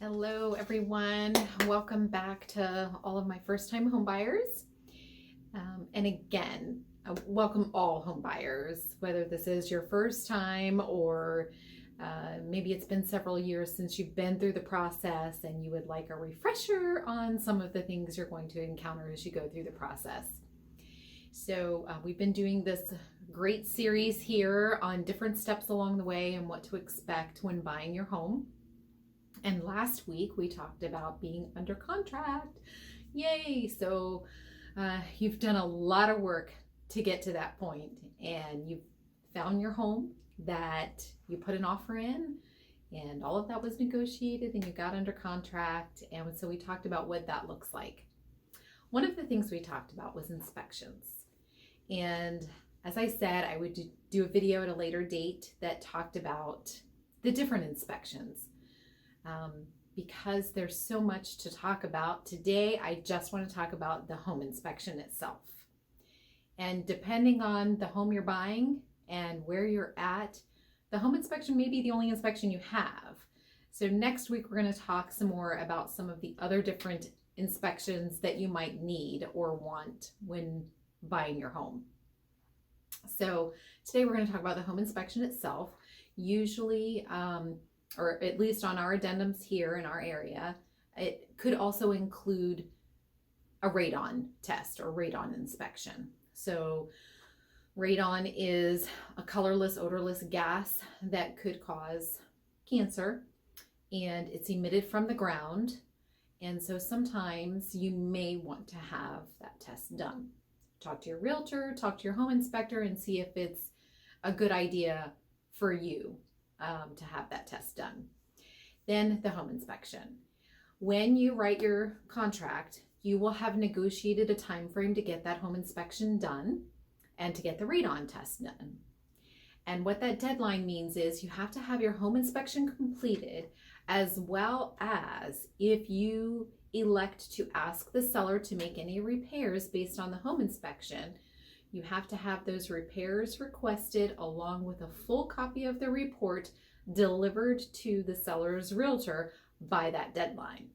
Hello everyone, welcome back to all of my first-time home buyers. And again, welcome all home buyers, whether this is your first time or maybe it's been several years since you've been through the process and you would like a refresher on some of the things you're going to encounter as you go through the process. So we've been doing this great series here on different steps along the way and what to expect when buying your home. And last week we talked about being under contract. Yay! So you've done a lot of work to get to that point, and you've found your home that you put an offer in, and all of that was negotiated and you got under contract. And so we talked about what that looks like. One of the things we talked about was inspections. And as I said, I would do a video at a later date that talked about the different inspections. Because there's so much to talk about today, I just want to talk about the home inspection itself. And depending on the home you're buying and where you're at, the home inspection may be the only inspection you have. So next week we're going to talk some more about some of the other different inspections that you might need or want when buying your home. So today we're going to talk about the home inspection itself. Usually, or at least on our addendums here in our area, it could also include a radon test or radon inspection. So radon is a colorless, odorless gas that could cause cancer, and it's emitted from the ground. And so sometimes you may want to have that test done. Talk to your realtor, talk to your home inspector, and see if it's a good idea for you to have that test done. Then the home inspection. When you write your contract, you will have negotiated a time frame to get that home inspection done and to get the radon test done. And what that deadline means is you have to have your home inspection completed, as well as if you elect to ask the seller to make any repairs based on the home inspection, you have to have those repairs requested along with a full copy of the report delivered to the seller's realtor by that deadline.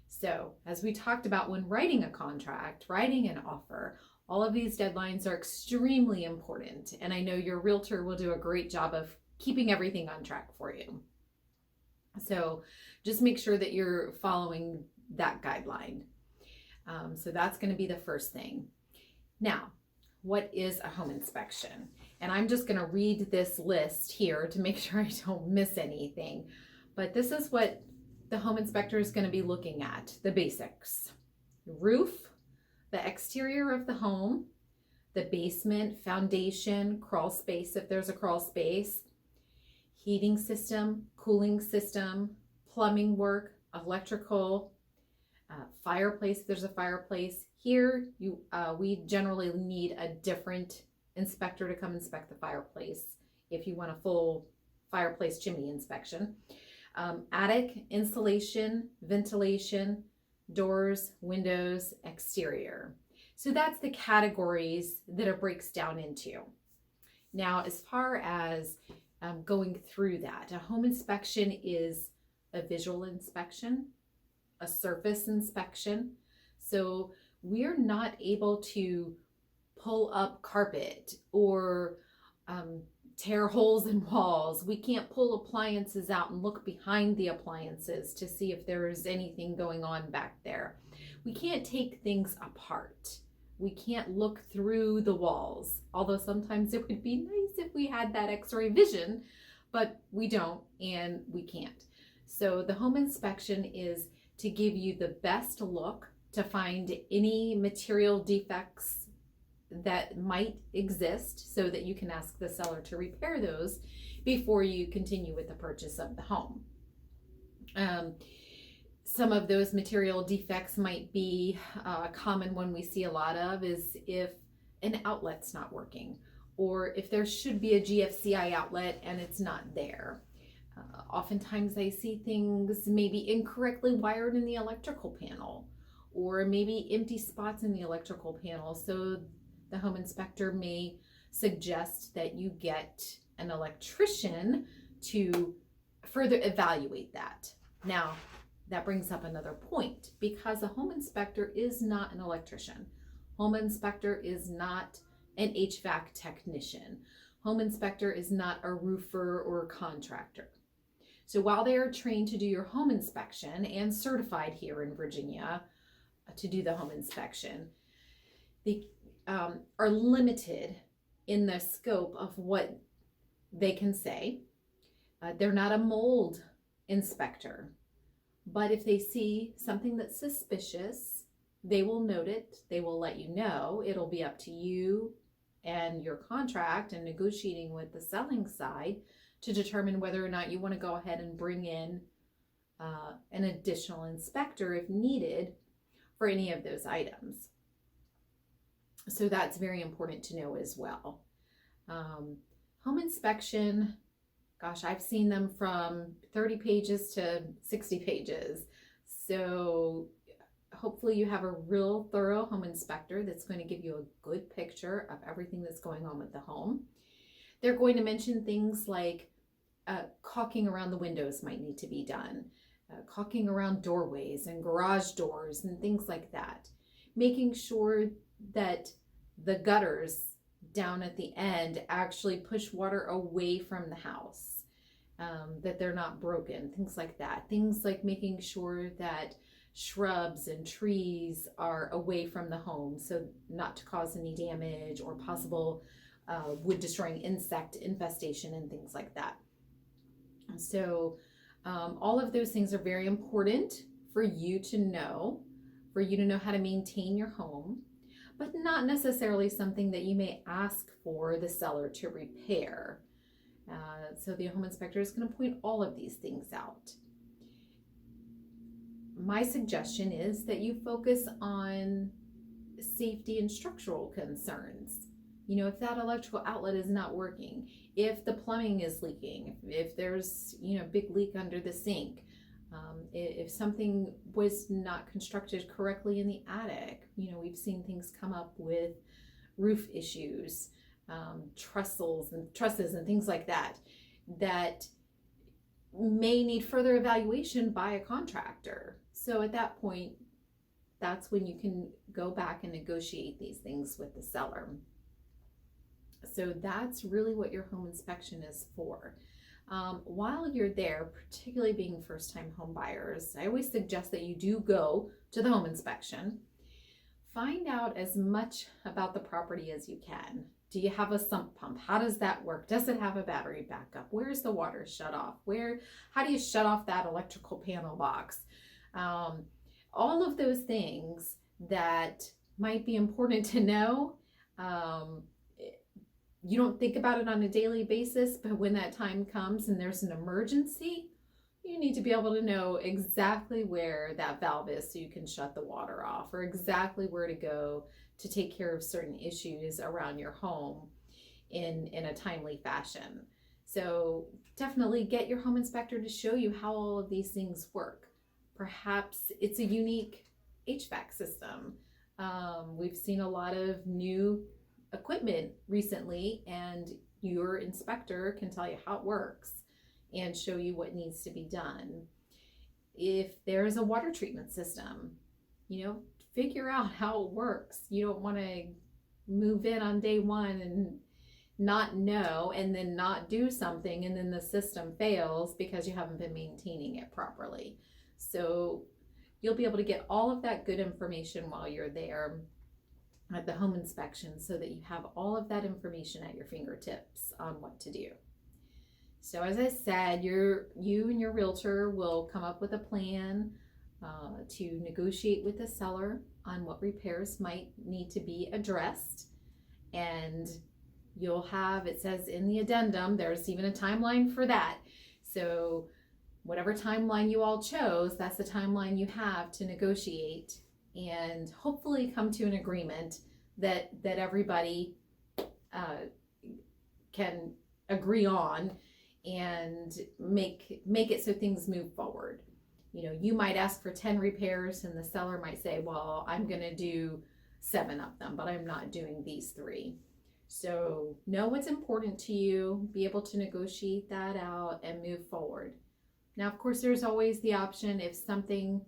So as we talked about when writing a contract, writing an offer, all of these deadlines are extremely important. And I know your realtor will do a great job of keeping everything on track for you. So just make sure that you're following that guideline. So that's going to be the first thing. Now, what is a home inspection? And I'm just going to read this list here to make sure I don't miss anything. But this is what the home inspector is going to be looking at. The basics: roof, the exterior of the home, the basement, foundation, crawl space if there's a crawl space, heating system, cooling system, plumbing work, electrical, fireplace if there's a fireplace. Here, we generally need a different inspector to come inspect the fireplace if you want a full fireplace chimney inspection. Attic, insulation, ventilation, doors, windows, exterior. So that's the categories that it breaks down into. Now, as far as going through that, a home inspection is a visual inspection, a surface inspection. So we're not able to pull up carpet or tear holes in walls. We can't pull appliances out and look behind the appliances to see if there is anything going on back there. We can't take things apart. We can't look through the walls, although sometimes it would be nice if we had that x-ray vision, but we don't and we can't. So the home inspection is to give you the best look, to find any material defects that might exist so that you can ask the seller to repair those before you continue with the purchase of the home. Some of those material defects might be a common one we see a lot of is if an outlet's not working, or if there should be a GFCI outlet and it's not there. Oftentimes I see things maybe incorrectly wired in the electrical panel, or maybe empty spots in the electrical panel. So the home inspector may suggest that you get an electrician to further evaluate that. Now, that brings up another point, because a home inspector is not an electrician. Home inspector is not an HVAC technician. Home inspector is not a roofer or a contractor. So while they are trained to do your home inspection and certified here in Virginia to do the home inspection, they are limited in the scope of what they can say. They're not a mold inspector, but if they see something that's suspicious, they will note it. They will let you know. It'll be up to you and your contract and negotiating with the selling side to determine whether or not you want to go ahead and bring in an additional inspector if needed for any of those items. So that's very important to know as well. Home inspection, gosh, I've seen them from 30 pages to 60 pages. So hopefully you have a real thorough home inspector that's going to give you a good picture of everything that's going on with the home. They're going to mention things like caulking around the windows might need to be done, caulking around doorways and garage doors and things like that. Making sure that the gutters down at the end actually push water away from the house, that they're not broken, things like that. Things like making sure that shrubs and trees are away from the home, so not to cause any damage or possible wood destroying insect infestation and things like that. So all of those things are very important for you to know how to maintain your home, but not necessarily something that you may ask for the seller to repair. So the home inspector is going to point all of these things out. My suggestion is that you focus on safety and structural concerns. You know, if that electrical outlet is not working, if the plumbing is leaking, if there's, a big leak under the sink, if something was not constructed correctly in the attic, we've seen things come up with roof issues, trusses and things like that, that may need further evaluation by a contractor. So at that point, that's when you can go back and negotiate these things with the seller. So that's really what your home inspection is for. While you're there, particularly being first-time home buyers, I always suggest that you do go to the home inspection. Find out as much about the property as you can. Do you have a sump pump? How does that work? Does it have a battery backup? Where's the water shut off? How do you shut off that electrical panel box? All of those things that might be important to know. You don't think about it on a daily basis, but when that time comes and there's an emergency, you need to be able to know exactly where that valve is so you can shut the water off, or exactly where to go to take care of certain issues around your home in a timely fashion. So definitely get your home inspector to show you how all of these things work. Perhaps it's a unique HVAC system. We've seen a lot of new equipment recently, and your inspector can tell you how it works and show you what needs to be done. If there's a water treatment system, figure out how it works. You don't want to move in on day one and not know, and then not do something, and then the system fails because you haven't been maintaining it properly. So you'll be able to get all of that good information while you're there at the home inspection, so that you have all of that information at your fingertips on what to do. So as I said, you and your realtor will come up with a plan to negotiate with the seller on what repairs might need to be addressed. And you'll have, it says in the addendum, there's even a timeline for that. So whatever timeline you all chose, that's the timeline you have to negotiate and hopefully come to an agreement that everybody can agree on, and make it so things move forward. You might ask for 10 repairs and the seller might say, well, I'm going to do 7 of them, but I'm not doing these 3. So know what's important to you, be able to negotiate that out and move forward. Now, of course, there's always the option if something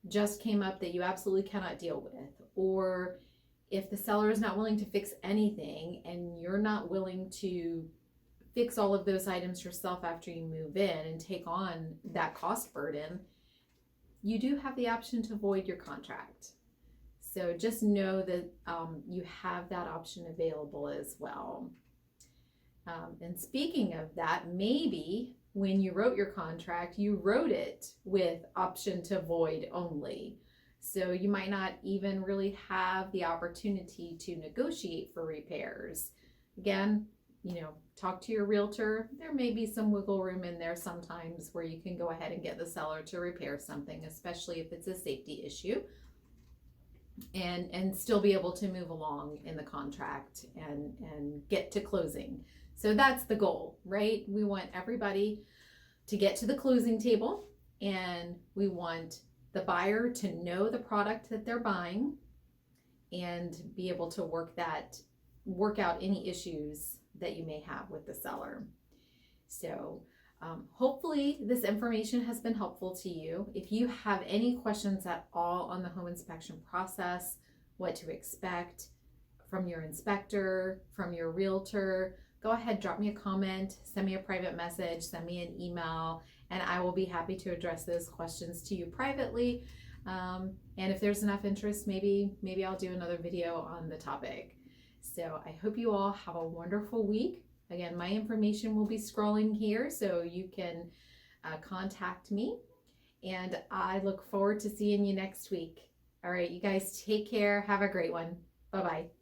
just came up that you absolutely cannot deal with, or if the seller is not willing to fix anything and you're not willing to fix all of those items yourself after you move in and take on that cost burden, you do have the option to void your contract. So just know that you have that option available as well. And speaking of that, maybe when you wrote your contract, you wrote it with option to void only. So you might not even really have the opportunity to negotiate for repairs. Again, talk to your realtor. There may be some wiggle room in there sometimes where you can go ahead and get the seller to repair something, especially if it's a safety issue, and still be able to move along in the contract and get to closing. So that's the goal, right? We want everybody to get to the closing table, and we want the buyer to know the product that they're buying and be able to work out any issues that you may have with the seller. So hopefully this information has been helpful to you. If you have any questions at all on the home inspection process, what to expect from your inspector, from your realtor, go ahead, drop me a comment, send me a private message, send me an email, and I will be happy to address those questions to you privately. And if there's enough interest, maybe I'll do another video on the topic. So I hope you all have a wonderful week. Again, my information will be scrolling here, so you can contact me. And I look forward to seeing you next week. All right, you guys take care. Have a great one. Bye-bye.